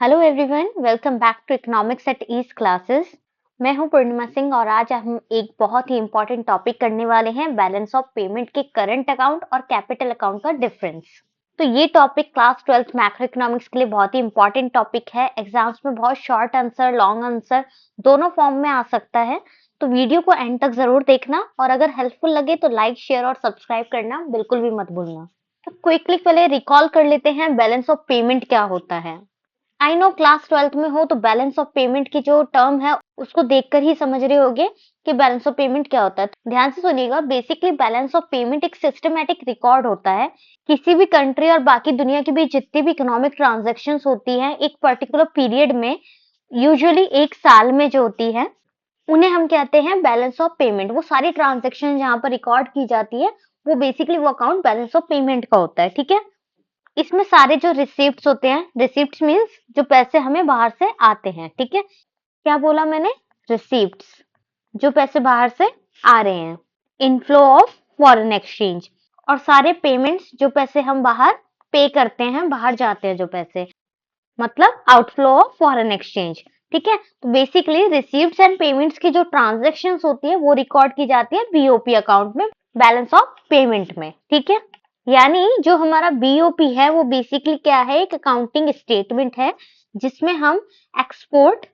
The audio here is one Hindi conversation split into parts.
Hello everyone, welcome back to economics at ease classes. मैं हूं पूर्णिमा सिंह और आज हम एक बहुत ही इंपॉर्टेंट टॉपिक करने वाले हैं, बैलेंस ऑफ पेमेंट के करंट अकाउंट और कैपिटल अकाउंट का डिफरेंस। तो ये topic class 12th macro economics के लिए बहुत ही इंपॉर्टेंट टॉपिक है। एग्जाम्स में बहुत शॉर्ट आंसर, लॉन्ग आंसर दोनों फॉर्म में आ सकता है, तो वीडियो को एंड तक जरूर देखना और अगर हेल्पफुल लगे तो लाइक, शेयर और सब्सक्राइब करना बिल्कुल भी मत भूलना। तो क्विकली पहले रिकॉल कर लेते हैं बैलेंस ऑफ पेमेंट क्या होता है। आई नो क्लास 12th में हो तो बैलेंस ऑफ पेमेंट की जो टर्म है उसको देखकर ही समझ रहे होगे कि बैलेंस ऑफ पेमेंट क्या होता है। ध्यान से सुनिएगा, बेसिकली बैलेंस ऑफ पेमेंट एक सिस्टमैटिक रिकॉर्ड होता है। किसी भी कंट्री और बाकी दुनिया के बीच जितनी भी इकोनॉमिक ट्रांजैक्शंस होती हैं एक पर्टिकुलर पीरियड में, यूजुअली एक साल में जो होती है, उन्हें हम कहते हैं बैलेंस ऑफ पेमेंट। वो सारी ट्रांजैक्शन जहां पर रिकॉर्ड की जाती है वो बेसिकली वो अकाउंट बैलेंस ऑफ पेमेंट का होता है। ठीक है, इसमें सारे जो रिसिप्ट्स होते हैं, रिसिप्ट्स मीन्स जो पैसे हमें बाहर से आते हैं। ठीक है, क्या बोला मैंने? रिसिप्ट्स, जो पैसे बाहर से आ रहे हैं। इनफ्लो ऑफ फॉरेन एक्सचेंज, और सारे पेमेंट्स जो पैसे हम बाहर पे करते हैं, बाहर जाते हैं जो पैसे, मतलब आउटफ्लो ऑफ फॉरेन एक्सचेंज। ठीक है, तो बेसिकली रिसीव्ड्स एंड पेमेंट्स की जो ट्रांजैक्शंस होती है वो रिकॉर्ड की जाती है बीओपी अकाउंट में, बैलेंस ऑफ पेमेंट में। ठीक है, यानी जो हमारा बीओपी है वो बेसिकली क्या है, एक अकाउंटिंग स्टेटमेंट है जिसमें हम एक्सपोर्ट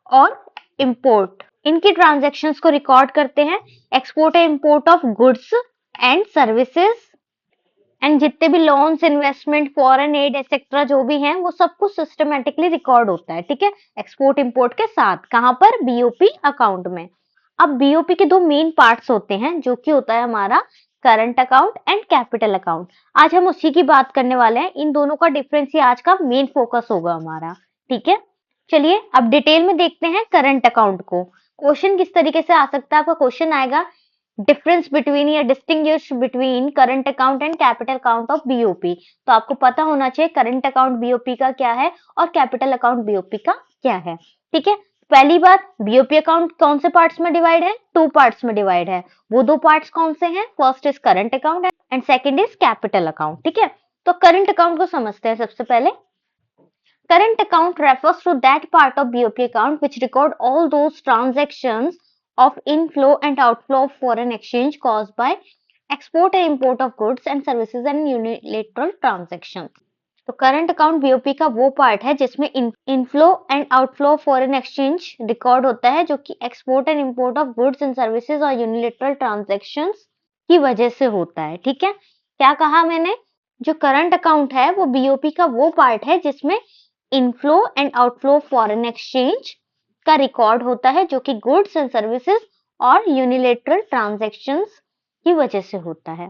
और इंपोर्ट इनकी ट्रांजैक्शंस को रिकॉर्ड करते हैं। Export and import of goods and services and जितने भी loans, investment, foreign add etcetera जो भी हैं वो सब कुछ सिस्टमेटिकली रिकॉर्ड होता है। ठीक है, एक्सपोर्ट इंपोर्ट के साथ, कहां पर? बीओपी अकाउंट में। अब बीओपी के दो मेन पार्ट्स होते हैं जो कि होता है हमारा current account and capital account. आज हम उसी की बात करने वाले हैं। इन दोनों का डिफरेंस ही आज का मेन फोकस होगा हमारा। ठीक है, चलिए अब डिटेल में देखते हैं करंट अकाउंट को। क्वेश्चन किस तरीके से आ सकता है? आपका क्वेश्चन आएगा डिफरेंस बिटवीन या distinguish between current account and capital account of BOP. तो आपको पता होना चाहिए करंट अकाउंट बीओपी का क्या है और कैपिटल अकाउंट बीओपी का क्या है। ठीक है, पहली बात, बीओपी अकाउंट कौन से पार्ट्स में डिवाइड है? टू पार्ट्स में डिवाइड है। वो दो पार्ट्स कौन से हैं? First is current account and second is capital account. ठीक है, तो करंट अकाउंट को समझते हैं सबसे पहले। Current account refers to that part of BOP account which record all those transactions of inflow and outflow of foreign exchange caused by export and import of goods and services and unilateral transactions. तो करंट अकाउंट बीओपी का वो पार्ट है जिसमें inflow and outflow foreign exchange record होता है, जो कि export and import of goods and services और यूनिलेटरल ट्रांजैक्शंस की वजह से होता है। ठीक है, क्या कहा मैंने? जो करंट अकाउंट है वो बीओपी का वो पार्ट है जिसमें inflow and outflow foreign exchange का रिकॉर्ड होता है, जो कि गुड्स एंड सर्विसेज और यूनिलेटरल ट्रांजैक्शंस की वजह से होता है।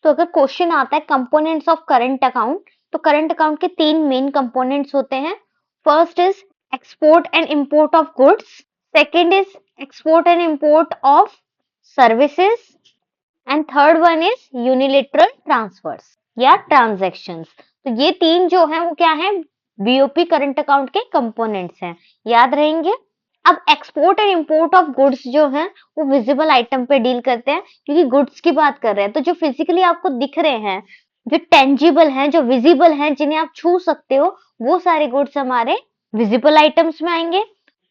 तो अगर क्वेश्चन आता है कंपोनेंट्स ऑफ करंट अकाउंट, तो करंट अकाउंट के तीन मेन कंपोनेंट्स होते हैं। First is export and import of goods, second is export and import of services and third one is unilateral transfers या ट्रांजैक्शंस। तो ये तीन जो हैं वो क्या है? बीओपी करंट अकाउंट के कंपोनेंट्स हैं, याद रहेंगे। अब export and import of goods जो हैं वो विजिबल आइटम पे डील करते हैं, क्योंकि गुड्स की बात कर रहे हैं। तो जो फिजिकली आपको दिख रहे हैं, जो टेंजिबल हैं, जो विजिबल हैं, जिन्हें आप छू सकते हो, वो सारे गुड्स हमारे विजिबल आइटम्स में आएंगे।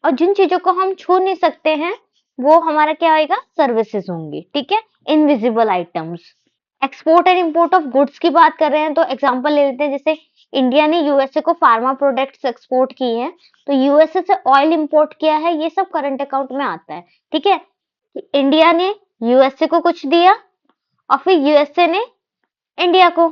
और जिन चीजों को हम छू नहीं सकते हैं वो हमारा क्या आएगा? सर्विसेज होंगी। ठीक है, invisible items. Export and import of goods की बात कर रहे हैं तो एग्जांपल ले लेते हैं, जैसे इंडिया ने यूएसए को फार्मा प्रोडक्ट्स एक्सपोर्ट की हैं, तो यूएसए से ऑयल इंपोर्ट किया है, ये सब करंट अकाउंट में आता है। ठीक है, इंडिया ने यूएसए को कुछ दिया और फिर यूएसए ने इंडिया को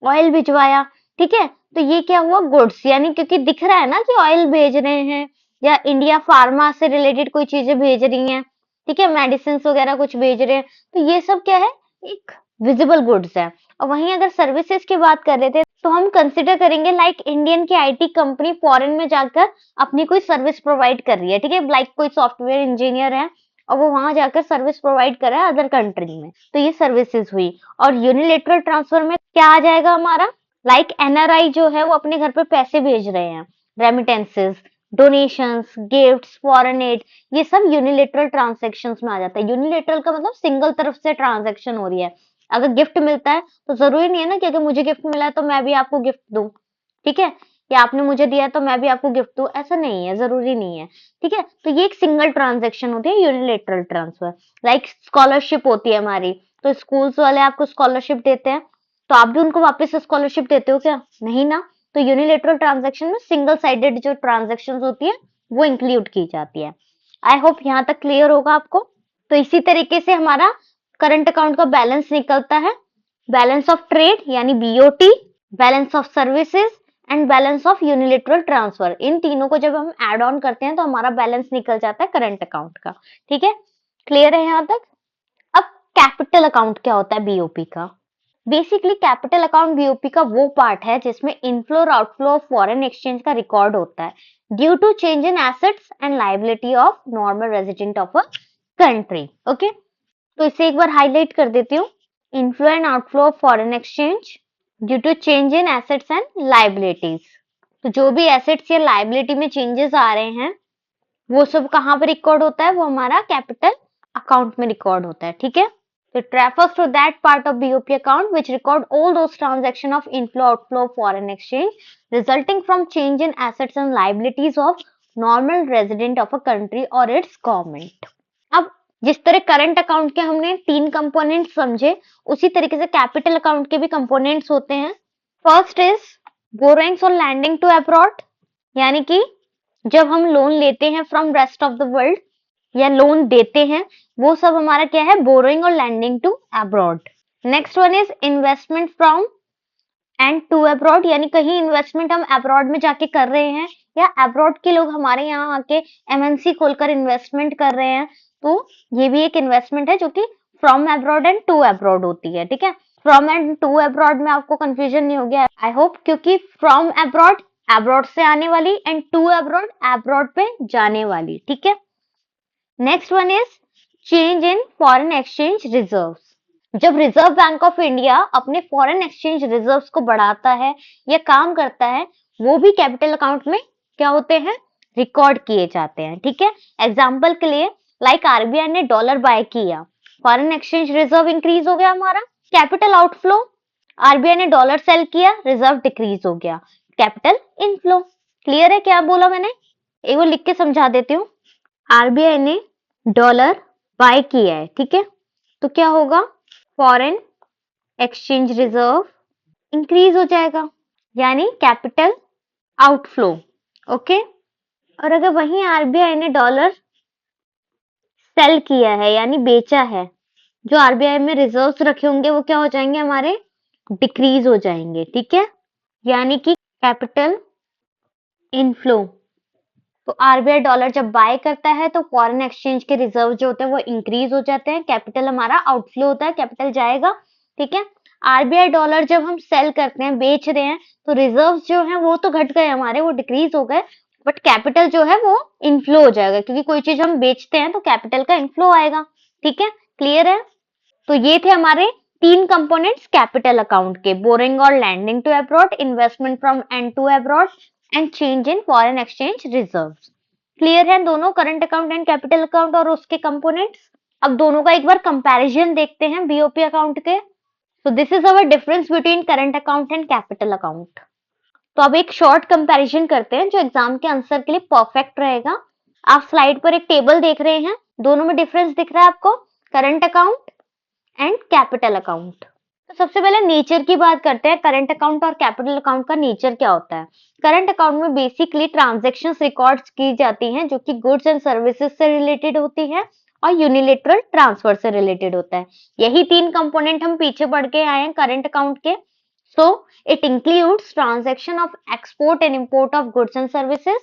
ऑयल भिजवाया। ठीक है, तो ये क्या हुआ? गुड्स, यानी क्योंकि दिख रहा है ना कि ऑयल भेज रहे हैं या इंडिया फार्मा से रिलेटेड कोई चीजें भेज रही हैं। ठीक है, मेडिसिन वगैरह कुछ भेज रहे हैं, तो ये सब क्या है? एक विजिबल गुड्स है। और वहीं अगर सर्विसेज की बात कर रहे थे तो हम कंसिडर करेंगे लाइक इंडियन की आईटी कंपनी फॉरेन में जाकर अपनी कोई सर्विस प्रोवाइड कर रही है। ठीक है, लाइक कोई सॉफ्टवेयर इंजीनियर है और वो वहां जाकर सर्विस प्रोवाइड कर रहा है अदर कंट्री में, तो ये सर्विसेज हुई। और यूनिलेटरल ट्रांसफर में क्या आ जाएगा हमारा? लाइक एनआरआई जो है वो अपने घर पे पैसे भेज रहे हैं, remittances, donations, gifts, foreign add, ये सब यूनिलेटरल ट्रांजैक्शंस में आ जाता है। यूनिलेटरल का मतलब सिंगल तरफ से ट्रांजैक्शन हो रही है। अगर गिफ्ट मिलता है तो जरूरी नहीं है ना कि अगर मुझे गिफ्ट मिला है तो मैं भी आपको गिफ्ट दूं। ठीक है, कि आपने मुझे दिया तो मैं भी आपको गिफ्ट दूं, ऐसा नहीं है, जरूरी नहीं है। ठीक है, तो ये एक सिंगल ट्रांजेक्शन होती है, यूनिलेटरल ट्रांसफर। लाइक स्कॉलरशिप होती है हमारी, तो स्कूल्स वाले आपको स्कॉलरशिप देते हैं, तो आप भी उनको वापस स्कॉलरशिप देते हो क्या? नहीं ना। तो यूनिलेटरल ट्रांजेक्शन में सिंगल साइडेड जो ट्रांजेक्शन होती है वो इंक्लूड की जाती है। आई होप यहाँ तक क्लियर होगा आपको। तो इसी तरीके से हमारा करंट अकाउंट का बैलेंस निकलता है, बैलेंस ऑफ ट्रेड यानी BOT, balance of services and balance of unilateral transfer. इन तीनों को जब हम ऐड ऑन करते हैं तो हमारा बैलेंस निकल जाता है करंट अकाउंट का। ठीक है, क्लियर है यहाँ तक? अब कैपिटल अकाउंट क्या होता है बीओपी का? बेसिकली कैपिटल अकाउंट बीओपी का वो पार्ट है जिसमें इनफ्लो और आउटफ्लो ऑफ फॉरेन एक्सचेंज का रिकॉर्ड होता है due to change in assets and liability of normal resident of a country. Okay, तो इसे एक बार हाईलाइट कर देती हूँ। Inflow and outflow of foreign exchange due to change in assets and liabilities. तो जो भी एसेट्स या लायबिलिटी में चेंजेस आ रहे हैं वो सब कहाँ पे रिकॉर्ड होता है? वो हमारा कैपिटल अकाउंट में रिकॉर्ड होता है। ठीक है, तो it refers to that part of BOP account which record all those transactions of inflow outflow of foreign exchange resulting from change in assets and liabilities of normal resident of a country or its government। अब जिस तरह करंट अकाउंट के हमने 3 कंपोनेंट समझे, उसी तरीके से कैपिटल अकाउंट के भी कंपोनेंट्स होते हैं। फर्स्ट इज बोरोइंग्स और लैंडिंग टू अब्रॉड, यानी कि जब हम लोन लेते हैं from rest of the world या लोन देते हैं, वो सब हमारा क्या है? बोरोइंग और lending to abroad. Next one is investment from and to abroad, यानी कहीं इन्वेस्टमेंट हम अब्रॉड में जाके कर रहे हैं या अब्रॉड के लोग हमारे यहाँ आके एमएनसी खोलकर इन्वेस्टमेंट कर रहे हैं, तो ये भी एक इन्वेस्टमेंट है जो कि from abroad and to abroad होती है। ठीक है, फ्रॉम एंड टू अब्रॉड में आपको कंफ्यूजन नहीं हो गया आई होप, क्योंकि फ्रॉम अब्रॉड अब्रॉड से आने वाली एंड टू अब्रॉड अब्रॉड पे जाने वाली। ठीक है, next one is change in foreign exchange reserves. जब रिजर्व बैंक ऑफ इंडिया अपने फॉरेन एक्सचेंज रिजर्व्स को बढ़ाता है या काम करता है, वो भी कैपिटल अकाउंट में क्या होते हैं? रिकॉर्ड किए जाते हैं। ठीक है, एग्जाम्पल के लिए लाइक आरबीआई ने डॉलर बाय किया, फॉरेन एक्सचेंज रिजर्व इंक्रीज हो गया हमारा। कैपिटल आउटफ्लो, आरबीआई ने डॉलर सेल किया, रिजर्व डिक्रीज हो गया, कैपिटल इनफ्लो। क्लियर है क्या बोला मैंने? एक बार लिख के समझा देती हूँ। आरबीआई ने डॉलर बाय किया है, ठीक है, तो क्या होगा? फॉरेन एक्सचेंज रिजर्व इंक्रीज हो जाएगा, यानी कैपिटल आउटफ्लो। ओके, और अगर वहीं आरबीआई ने डॉलर सेल किया है यानी बेचा है, जो आरबीआई में रिजर्व्स रखे होंगे वो क्या हो जाएंगे? हमारे डिक्रीज हो जाएंगे। ठीक है, यानी कि कैपिटल इनफ्लो। तो आरबीआई डॉलर जब बाय करता है तो फॉरेन एक्सचेंज के रिजर्व जो होते हैं वो इंक्रीज हो जाते हैं, कैपिटल हमारा आउटफ्लो होता है, कैपिटल जाएगा। ठीक है, आरबीआई डॉलर जब हम सेल करते हैं, बेच रहे हैं, तो रिजर्व जो है वो तो घट गए हमारे, वो डिक्रीज हो गए, बट कैपिटल जो है वो इनफ्लो हो जाएगा, क्योंकि कोई चीज हम बेचते हैं तो कैपिटल का इनफ्लो आएगा। ठीक है, क्लियर है? तो ये थे हमारे 3 कंपोनेंट्स कैपिटल अकाउंट के, बोरिंग और lending to abroad, investment from and to abroad and change in foreign exchange reserves. Clear है दोनों, current account and capital account और उसके कंपोनेंट्स? अब दोनों का एक बार कंपैरिजन देखते हैं बीओपी अकाउंट के। So this is our difference between current account and capital account. तो अब एक शॉर्ट कंपैरिजन करते हैं जो एग्जाम के आंसर के लिए परफेक्ट रहेगा। आप स्लाइड पर एक टेबल देख रहे हैं, दोनों में डिफरेंस दिख रहा है आपको, current account and capital account. तो सबसे पहले नेचर की बात करते हैं, करंट अकाउंट और कैपिटल अकाउंट का नेचर क्या होता है। करंट अकाउंट में बेसिकली ट्रांजैक्शंस रिकॉर्ड्स की जाती हैं जो कि गुड्स एंड सर्विसेज से रिलेटेड होती है और यूनिलेटरल ट्रांसफर से रिलेटेड होता है। यही 3 कंपोनेंट हम पीछे पढ़ के आए हैं करंट अकाउंट के। So it includes transaction of export and import of goods and services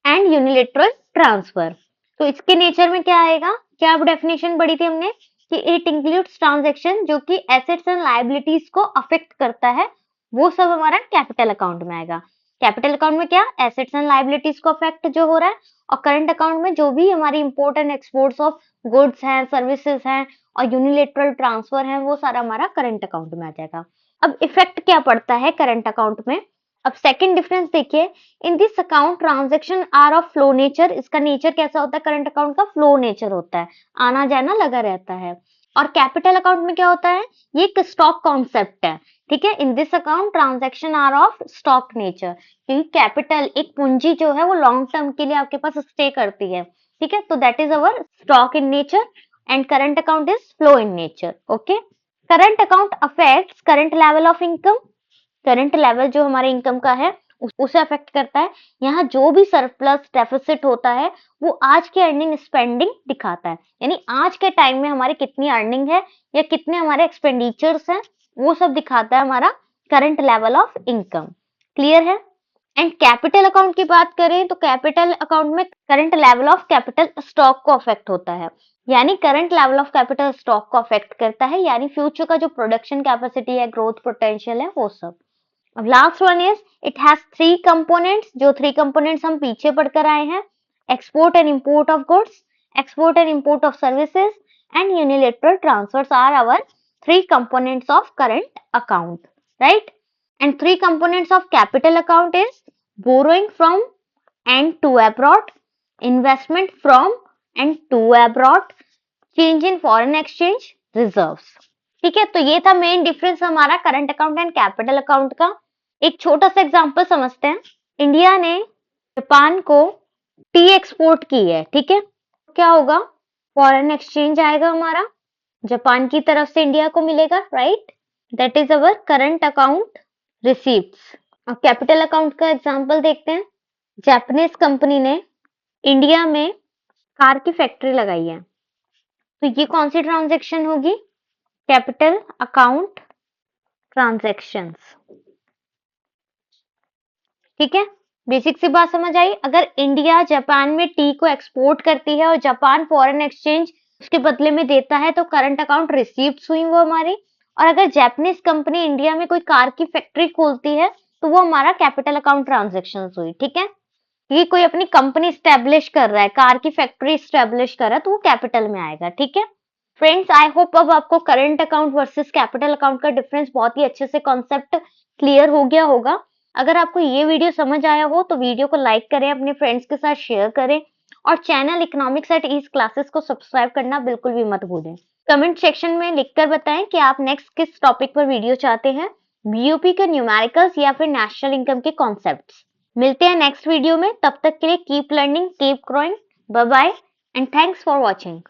and unilateral transfer. तो इसके नेचर में क्या आएगा? क्या डेफिनेशन पढ़ी थी हमने कि इट इंक्लूड्स ट्रांजैक्शन जो कि एसेट्स एंड लायबिलिटीज को अफेक्ट करता है, वो सब हमारा कैपिटल अकाउंट में आएगा। कैपिटल अकाउंट में क्या? एसेट्स एंड लायबिलिटीज को अफेक्ट जो हो रहा है, और करंट अकाउंट में जो भी हमारी import and exports of goods हैं, सर्विसेज हैं और यूनिलेटरल ट्रांसफर है, वो सारा हमारा करंट अकाउंट में आ जाएगा। अब इफेक्ट क्या पड़ता है करंट अकाउंट में? अब सेकंड डिफरेंस देखिए, in this account transaction are of flow nature. इसका नेचर कैसा होता है? करंट अकाउंट का फ्लो नेचर होता है, आना जाना लगा रहता है। और कैपिटल अकाउंट में क्या होता है, ये एक स्टॉक कॉन्सेप्ट है, ठीक है। In this account transaction are of stock nature, क्योंकि कैपिटल एक पूंजी जो है वो लॉन्ग टर्म के लिए आपके पास स्टे करती है, ठीक है। तो that is our stock in nature and current account is flow in nature, okay. Current account affects current level of income, current level जो हमारे इनकम का है उसे अफेक्ट करता है। यहाँ जो भी सरप्लस डेफिसिट होता है वो आज की अर्निंग स्पेंडिंग दिखाता है, यानी आज के टाइम में हमारी कितनी अर्निंग है या कितने हमारे एक्सपेंडिचर्स हैं, वो सब दिखाता है हमारा current level of income. Clear है। एंड कैपिटल अकाउंट की बात करें तो कैपिटल अकाउंट में current level of capital stock को अफेक्ट होता है, यानी current level of capital stock को अफेक्ट करता है, यानी फ्यूचर का जो प्रोडक्शन कैपेसिटी है, ग्रोथ पोटेंशियल है, वो सब। अब last one is it has three components, जो थ्री कंपोनेंट्स हम पीछे पढ़कर आए हैं, export and import of goods, export and import of services and unilateral transfers are our three components of current account, right. And three components of capital account is borrowing from and to abroad, investment from and to abroad, change in foreign exchange reserves, ठीक है। तो ये था मेन डिफरेंस हमारा current account and capital account का। एक छोटा सा एग्जांपल समझते हैं। इंडिया ने जापान को टी एक्सपोर्ट की है, ठीक है। क्या होगा, फॉरेन एक्सचेंज आएगा हमारा, जापान की तरफ से इंडिया को मिलेगा, right. That is our current account receipts. अब कैपिटल अकाउंट का एग्जांपल देखते हैं। जापानीज कंपनी ने इंडिया में कार की फैक्ट्री लगाई है, तो ये कौन सी ट्रांजेक्शन होगी, कैपिटल अकाउंट ट्रांजैक्शंस, ठीक है। बेसिक सी बात समझ आई। अगर इंडिया जापान में टी को एक्सपोर्ट करती है और जापान फॉरेन एक्सचेंज उसके बदले में देता है, तो करंट अकाउंट रिसीप्ट्स हुई वो हमारी। और अगर जापानीज कंपनी इंडिया में कोई कार की फैक्ट्री खोलती है तो वो हमारा कैपिटल अकाउंट ट्रांजेक्शन हुई, ठीक है। ये कोई अपनी कंपनी स्टैब्लिश कर रहा है, कार की फैक्ट्री स्टैब्लिश कर रहा है, तो वो कैपिटल में आएगा, ठीक है। फ्रेंड्स, आई होप अब आपको current account versus capital account का डिफरेंस बहुत ही अच्छे से कॉन्सेप्ट क्लियर हो गया होगा। अगर आपको ये वीडियो समझ आया हो तो वीडियो को लाइक करें, अपने फ्रेंड्स के साथ शेयर करें और channel economics at ease classes को सब्सक्राइब करना बिल्कुल भी मत भूलें। कमेंट सेक्शन में लिखकर बताएं कि आप नेक्स्ट किस टॉपिक पर वीडियो चाहते हैं, बीओपी के न्यूमेरिकल्स या फिर नेशनल इनकम के कॉन्सेप्ट्स। मिलते हैं नेक्स्ट वीडियो में, तब तक के लिए keep learning, keep growing, bye bye and thanks for watching.